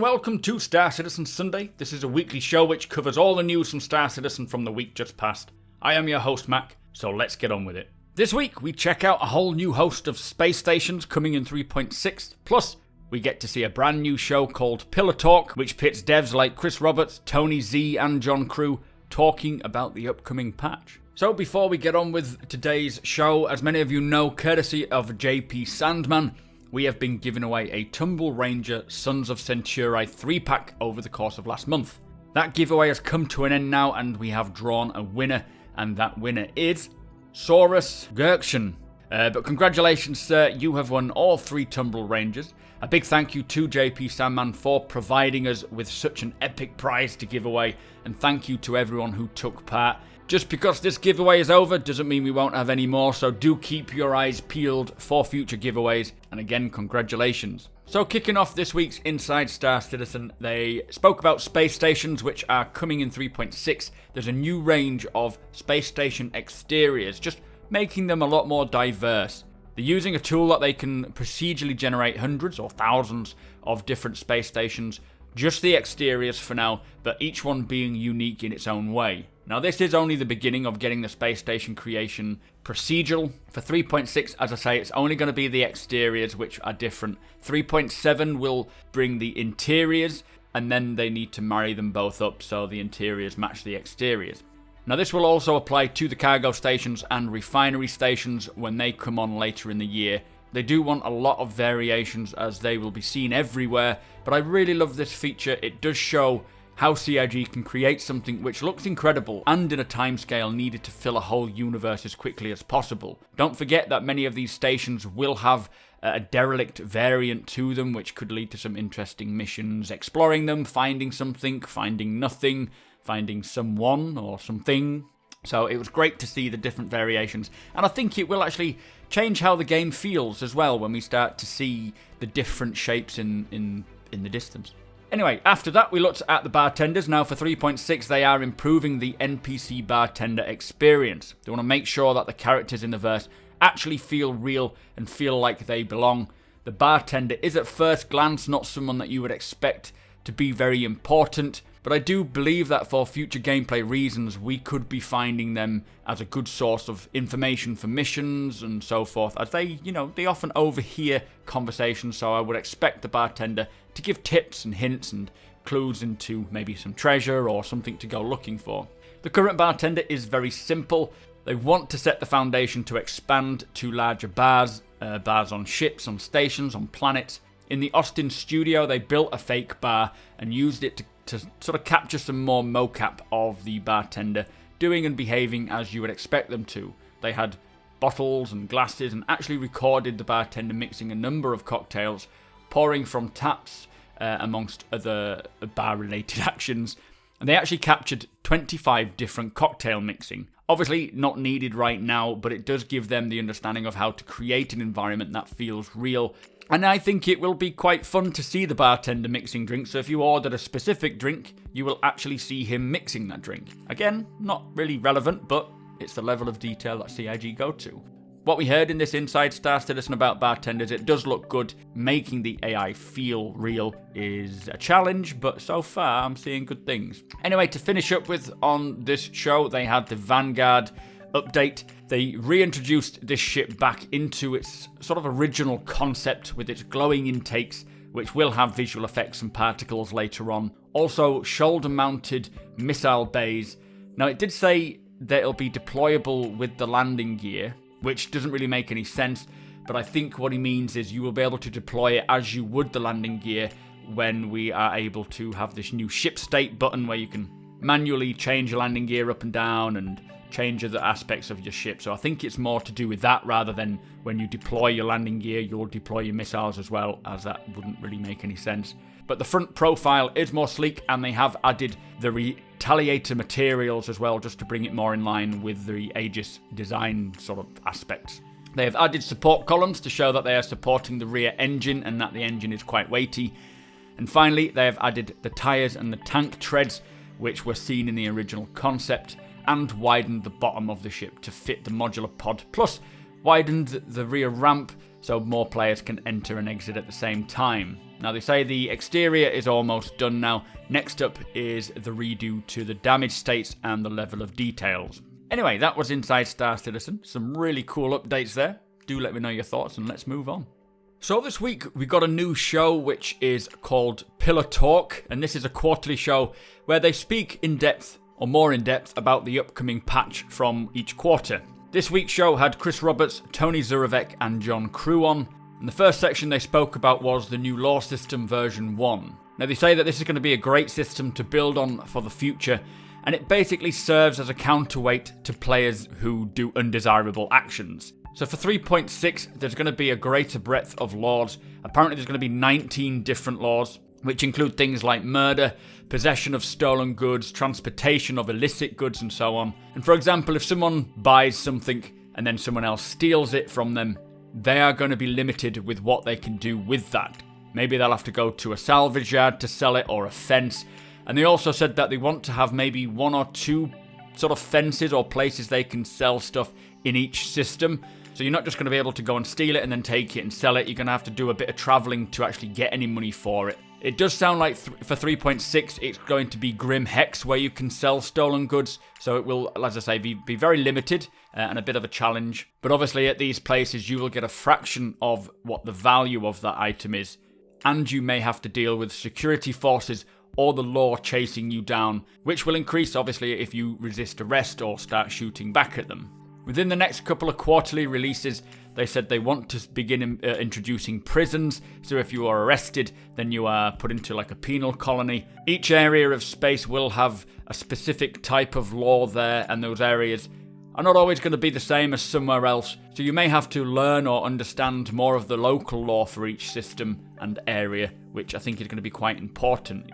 welcome to Star Citizen Sunday. This is a weekly show which covers all the news from Star Citizen from the week just past. I am your host Mac, so let's get on with it. This week we check out a whole new host of space stations coming in 3.6, plus we get to see a brand new show called Pillar Talk, which pits devs like Chris Roberts, Tony Z and John Crew talking about the upcoming patch. So before we get on with today's show, as many of you know, courtesy of JP Sandman, we have been giving away a Tumble Ranger Sons of Centauri 3-pack over the course of last month. That giveaway has come to an end now and we have drawn a winner, and that winner is Saurus Gerkshen. But congratulations sir, you have won all 3 Tumble Rangers. A big thank you to JP Sandman for providing us with such an epic prize to give away, and thank you to everyone who took part. Just because this giveaway is over doesn't mean we won't have any more, so do keep your eyes peeled for future giveaways, and again, congratulations. So kicking off this week's Inside Star Citizen, they spoke about space stations which are coming in 3.6. There's a new range of space station exteriors, just making them a lot more diverse. They're using a tool that they can procedurally generate hundreds or thousands of different space stations, just the exteriors for now, but each one being unique in its own way. Now this is only the beginning of getting the space station creation procedural. For 3.6, as I say, it's only going to be the exteriors which are different. 3.7 will bring the interiors, and then they need to marry them both up so the interiors match the exteriors. Now this will also apply to the cargo stations and refinery stations when they come on later in the year. They do want a lot of variations as they will be seen everywhere, but I really love this feature. It does show how CIG can create something which looks incredible and in a timescale needed to fill a whole universe as quickly as possible. Don't forget that many of these stations will have a derelict variant to them, which could lead to some interesting missions, exploring them, finding something, finding nothing, finding someone or something. So it was great to see the different variations, and I think it will actually change how the game feels as well when we start to see the different shapes in the distance. Anyway, after that we looked at the bartenders. Now for 3.6 they are improving the NPC bartender experience. They want to make sure that the characters in the verse actually feel real and feel like they belong. The bartender is at first glance not someone that you would expect to be very important, but I do believe that for future gameplay reasons we could be finding them as a good source of information for missions and so forth, as they often overhear conversations, so I would expect the bartender to give tips and hints and clues into maybe some treasure or something to go looking for. The current bartender is very simple. They want to set the foundation to expand to larger bars on ships, on stations, on planets. In the Austin studio they built a fake bar and used it to sort of capture some more mocap of the bartender doing and behaving as you would expect them to. They had bottles and glasses and actually recorded the bartender mixing a number of cocktails, pouring from taps amongst other bar-related actions. And they actually captured 25 different cocktail mixing. Obviously not needed right now, but it does give them the understanding of how to create an environment that feels real. And I think it will be quite fun to see the bartender mixing drinks, so if you ordered a specific drink, you will actually see him mixing that drink. Again, not really relevant, but it's the level of detail that CIG go to. What we heard in this Inside Star Citizen about bartenders, it does look good. Making the AI feel real is a challenge, but so far I'm seeing good things. Anyway, to finish up with on this show, they had the Vanguard update. They reintroduced this ship back into its sort of original concept with its glowing intakes, which will have visual effects and particles later on. Also, shoulder-mounted missile bays. Now, it did say that it'll be deployable with the landing gear, which doesn't really make any sense, but I think what he means is you will be able to deploy it as you would the landing gear when we are able to have this new ship state button where you can manually change your landing gear up and down and change other aspects of your ship. So I think it's more to do with that rather than when you deploy your landing gear, you'll deploy your missiles as well, as that wouldn't really make any sense. But the front profile is more sleek, and they have added the retaliator materials as well, just to bring it more in line with the Aegis design sort of aspects. They have added support columns to show that they are supporting the rear engine and that the engine is quite weighty. And finally, they have added the tyres and the tank treads, which were seen in the original concept, and widened the bottom of the ship to fit the modular pod, plus widened the rear ramp so more players can enter and exit at the same time. Now they say the exterior is almost done now. Next up is the redo to the damage states and the level of details. Anyway, that was Inside Star Citizen. Some really cool updates there. Do let me know your thoughts and let's move on. So this week we got a new show which is called Pillar Talk, and this is a quarterly show where they speak in depth, or more in depth, about the upcoming patch from each quarter. This week's show had Chris Roberts, Tony Zurovec and John Crew on, and the first section they spoke about was the new lore system version 1. Now they say that this is going to be a great system to build on for the future, and it basically serves as a counterweight to players who do undesirable actions. So for 3.6, there's going to be a greater breadth of laws. Apparently there's going to be 19 different laws, which include things like murder, possession of stolen goods, transportation of illicit goods, and so on. And for example, if someone buys something and then someone else steals it from them, they are going to be limited with what they can do with that. Maybe they'll have to go to a salvage yard to sell it, or a fence. And they also said that they want to have maybe 1 or 2 sort of fences or places they can sell stuff in each system. So you're not just going to be able to go and steal it and then take it and sell it. You're going to have to do a bit of travelling to actually get any money for it. It does sound like for 3.6 it's going to be Grim Hex where you can sell stolen goods. So it will, as I say, be very limited and a bit of a challenge. But obviously at these places you will get a fraction of what the value of that item is. And you may have to deal with security forces or the law chasing you down, which will increase obviously if you resist arrest or start shooting back at them. Within the next couple of quarterly releases, they said they want to begin introducing prisons, so if you are arrested, then you are put into like a penal colony. Each area of space will have a specific type of law there, and those areas are not always going to be the same as somewhere else, so you may have to learn or understand more of the local law for each system and area, which I think is going to be quite important,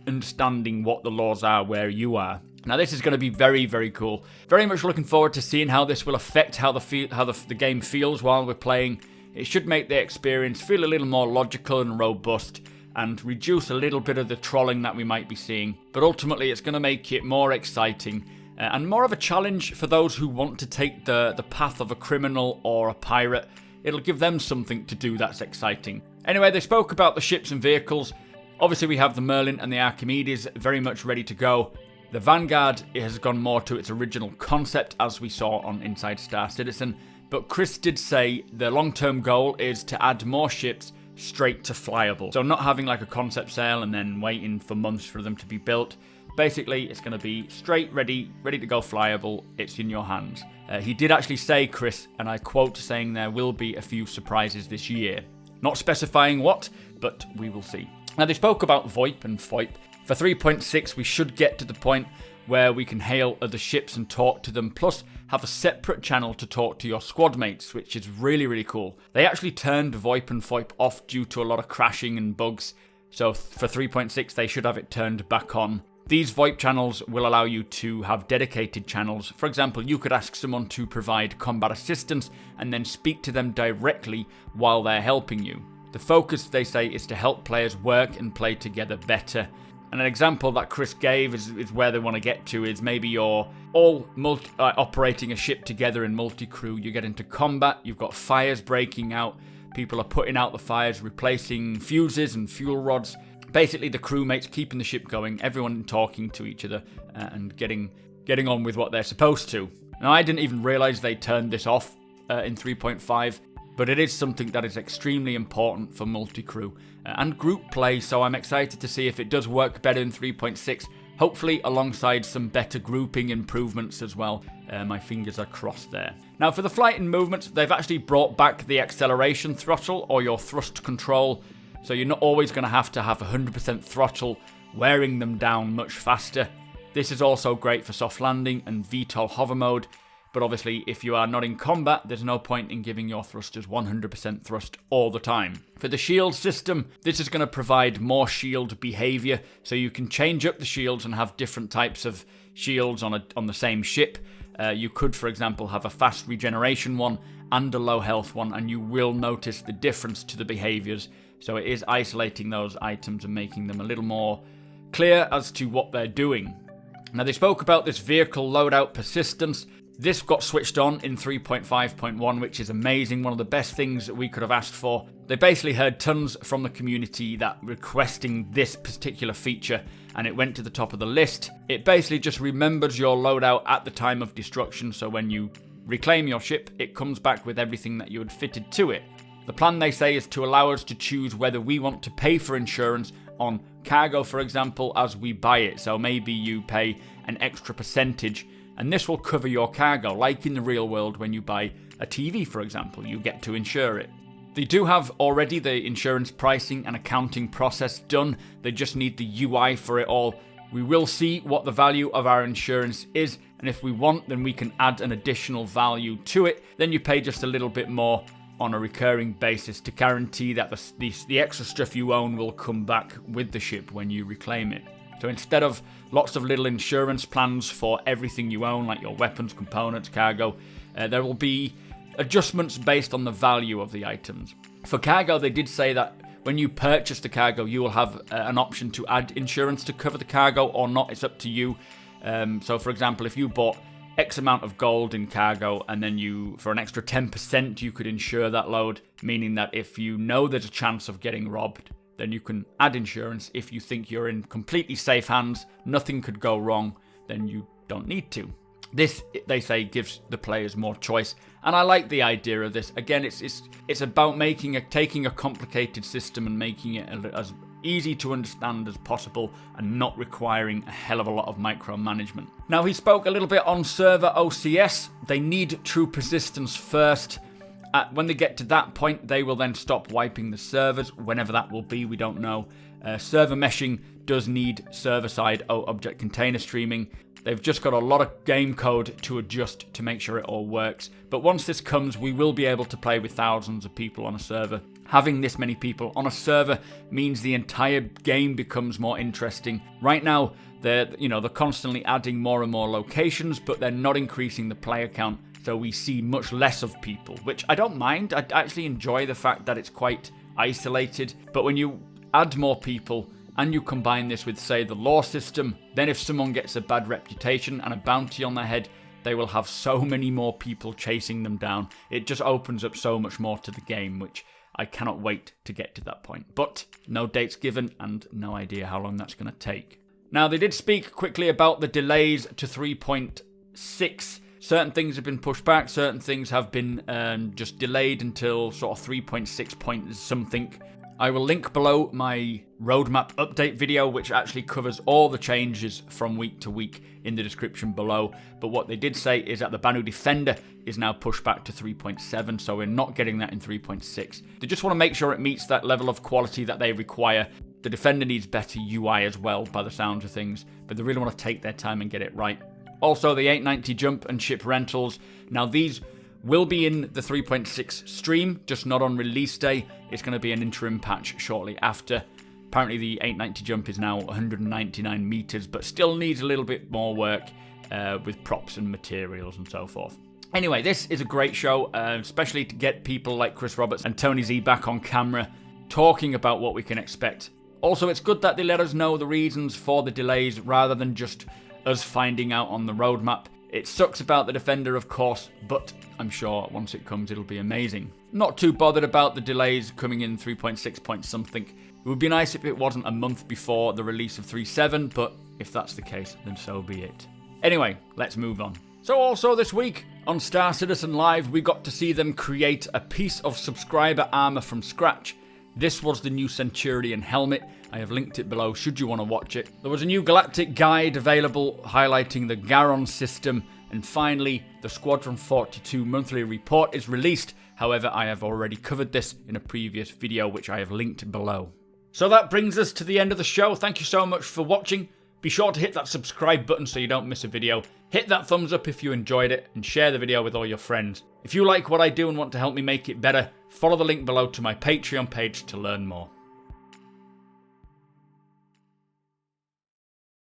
understanding what the laws are where you are. Now this is going to be very, very cool. Very much looking forward to seeing how this will affect how the game feels while we're playing. It should make the experience feel a little more logical and robust, and reduce a little bit of the trolling that we might be seeing. But ultimately it's going to make it more exciting and more of a challenge for those who want to take the path of a criminal or a pirate. It'll give them something to do that's exciting. Anyway, they spoke about the ships and vehicles. Obviously we have the Merlin and the Archimedes very much ready to go. The Vanguard has gone more to its original concept, as we saw on Inside Star Citizen, but Chris did say the long-term goal is to add more ships straight to flyable. So not having like a concept sale and then waiting for months for them to be built. Basically, it's going to be straight, ready to go flyable. It's in your hands. He did actually say, Chris, and I quote, saying there will be a few surprises this year. Not specifying what, but we will see. Now, they spoke about VoIP and FoIP. For 3.6, we should get to the point where we can hail other ships and talk to them, plus have a separate channel to talk to your squad mates, which is really, really cool. They actually turned VoIP and FoIP off due to a lot of crashing and bugs, so for 3.6 they should have it turned back on. These VoIP channels will allow you to have dedicated channels. For example, you could ask someone to provide combat assistance and then speak to them directly while they're helping you. The focus, they say, is to help players work and play together better. And an example that Chris gave is where they want to get to is maybe you're all operating a ship together in multi-crew. You get into combat, you've got fires breaking out, people are putting out the fires, replacing fuses and fuel rods. Basically the crewmates keeping the ship going, everyone talking to each other and getting on with what they're supposed to. Now I didn't even realise they turned this off in 3.5. But it is something that is extremely important for multi-crew and group play, so I'm excited to see if it does work better in 3.6, hopefully alongside some better grouping improvements as well. My fingers are crossed there. Now for the flight and movements, they've actually brought back the acceleration throttle or your thrust control, so you're not always going to have 100% throttle, wearing them down much faster. This is also great for soft landing and VTOL hover mode. But obviously, if you are not in combat, there's no point in giving your thrusters 100% thrust all the time. For the shield system, this is going to provide more shield behavior, so you can change up the shields and have different types of shields on the same ship. You could, for example, have a fast regeneration one and a low health one, and you will notice the difference to the behaviors. So it is isolating those items and making them a little more clear as to what they're doing. Now, they spoke about this vehicle loadout persistence. This got switched on in 3.5.1, which is amazing, one of the best things that we could have asked for. They basically heard tons from the community that requesting this particular feature, and it went to the top of the list. It basically just remembers your loadout at the time of destruction, so when you reclaim your ship, it comes back with everything that you had fitted to it. The plan, they say, is to allow us to choose whether we want to pay for insurance on cargo, for example, as we buy it. So maybe you pay an extra percentage, and this will cover your cargo, like in the real world when you buy a TV, for example, you get to insure it. They do have already the insurance pricing and accounting process done, they just need the UI for it all. We will see what the value of our insurance is, and if we want, then we can add an additional value to it. Then you pay just a little bit more on a recurring basis to guarantee that the extra stuff you own will come back with the ship when you reclaim it. So instead of lots of little insurance plans for everything you own, like your weapons, components, cargo, there will be adjustments based on the value of the items. For cargo, they did say that when you purchase the cargo, you will have an option to add insurance to cover the cargo or not. It's up to you. So for example, if you bought X amount of gold in cargo and then you, for an extra 10%, you could insure that load, meaning that if you know there's a chance of getting robbed, then you can add insurance. If you think you're in completely safe hands, nothing could go wrong, then you don't need to. This, they say, gives the players more choice, and I like the idea of this. Again, it's about taking a complicated system and making it as easy to understand as possible and not requiring a hell of a lot of micromanagement. Now, he spoke a little bit on server OCS. They need true persistence first. When they get to that point, they will then stop wiping the servers. Whenever that will be, we don't know. Server meshing does need server-side object container streaming. They've just got a lot of game code to adjust to make sure it all works. But once this comes, we will be able to play with thousands of people on a server. Having this many people on a server means the entire game becomes more interesting. Right now, they're constantly adding more and more locations, but they're not increasing the player count. So we see much less of people, which I don't mind. I actually enjoy the fact that it's quite isolated. But when you add more people and you combine this with, say, the lore system, then if someone gets a bad reputation and a bounty on their head, they will have so many more people chasing them down. It just opens up so much more to the game, which I cannot wait to get to that point. But no dates given and no idea how long that's going to take. Now, they did speak quickly about the delays to 3.6. Certain things have been pushed back, certain things have been just delayed until sort of 3.6 point something. I will link below my roadmap update video, which actually covers all the changes from week to week in the description below. But what they did say is that the Banu Defender is now pushed back to 3.7, so we're not getting that in 3.6. They just want to make sure it meets that level of quality that they require. The Defender needs better UI as well, by the sounds of things, but they really want to take their time and get it right. Also, the 890 jump and ship rentals. Now, these will be in the 3.6 stream, just not on release day. It's going to be an interim patch shortly after. Apparently, the 890 jump is now 199 meters, but still needs a little bit more work with props and materials and so forth. Anyway, this is a great show, especially to get people like Chris Roberts and Tony Z back on camera talking about what we can expect. Also, it's good that they let us know the reasons for the delays rather than just us finding out on the roadmap. It sucks about the Defender, of course, but I'm sure once it comes, it'll be amazing. Not too bothered about the delays coming in 3.6 point something. It would be nice if it wasn't a month before the release of 3.7, but if that's the case, then so be it. Anyway, let's move on. So also this week, on Star Citizen Live, we got to see them create a piece of subscriber armor from scratch. This was the new Centurion helmet. I have linked it below should you want to watch it. There was a new Galactic guide available highlighting the Garon system. And finally, the Squadron 42 monthly report is released. However, I have already covered this in a previous video, which I have linked below. So that brings us to the end of the show. Thank you so much for watching. Be sure to hit that subscribe button so you don't miss a video. Hit that thumbs up if you enjoyed it and share the video with all your friends. If you like what I do and want to help me make it better, follow the link below to my Patreon page to learn more.